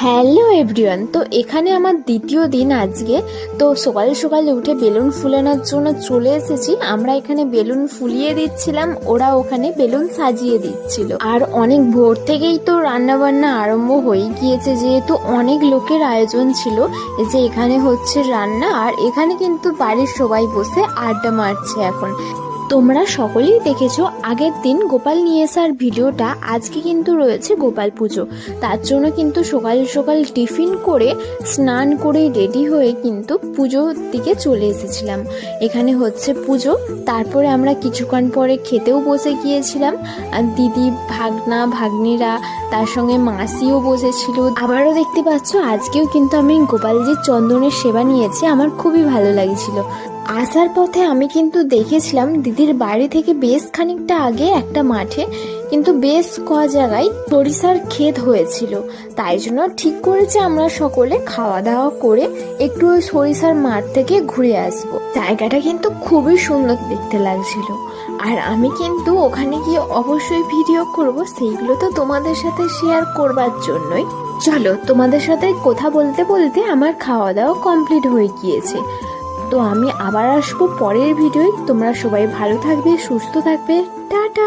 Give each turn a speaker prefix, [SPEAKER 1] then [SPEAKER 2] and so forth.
[SPEAKER 1] Hello everyone, তো এখানে আমার দ্বিতীয় দিন আজকে। তো সকাল সকালে উঠে বেলুন ফুলানোর জন্য চলে এসেছি। আমরা এখানে বেলুন ফুলিয়ে দিচ্ছিলাম, ওরা ওখানে বেলুন সাজিয়ে দিচ্ছিল। আর অনেক ভোর থেকেই তো রান্না বান্না আরম্ভ হয়ে গিয়েছে, যেহেতু অনেক লোকের আয়োজন ছিল। এই যে এখানে হচ্ছে রান্না, আর এখানে কিন্তু বাড়ির সবাই বসে আড্ডা মারছে এখন। তোমরা সকলেই দেখেছো আগের দিন গোপাল নিয়ে আসার ভিডিওটা। আজকে কিন্তু রয়েছে গোপাল পুজো, তার জন্য কিন্তু সকাল সকাল টিফিন করে স্নান করে রেডি হয়ে কিন্তু পুজোর দিকে চলে এসেছিলাম। এখানে হচ্ছে পুজো, তারপরে আমরা কিছুক্ষণ পরে খেতেও বসে গিয়েছিলাম। আর দিদি, ভাগনা, ভাগ্নিরা, তার সঙ্গে মাসিও বসেছিল। আবারও দেখতে পাচ্ছ আজকেও কিন্তু আমি গোপালজির চন্দনের সেবা নিয়েছি, আমার খুবই ভালো লাগছিল। আসার পথে আমি কিন্তু দেখেছিলাম দিদির বাড়ি থেকে বেশ খানিকটা আগে একটা মাঠে কিন্তু বেশ ক জায়গায় সরিষার ক্ষেত হয়েছিল। তাই জন্য ঠিক করেছে আমরা সকলে খাওয়া দাওয়া করে একটু ওই সরিষার মাঠ থেকে ঘুরে আসব। জায়গাটা কিন্তু খুবই সুন্দর দেখতে লাগছিল। আর আমি কিন্তু ওখানে গিয়ে অবশ্যই ভিডিও করব, সেইগুলো তো তোমাদের সাথে শেয়ার করবার জন্যই। চলো, তোমাদের সাথে কথা বলতে বলতে আমার খাওয়া দাওয়া কমপ্লিট হয়ে গিয়েছে। তো আমি আবার আসবো পরের ভিডিওয়। তোমরা সবাই ভালো থাকবে, সুস্থ থাকবে। টাটা।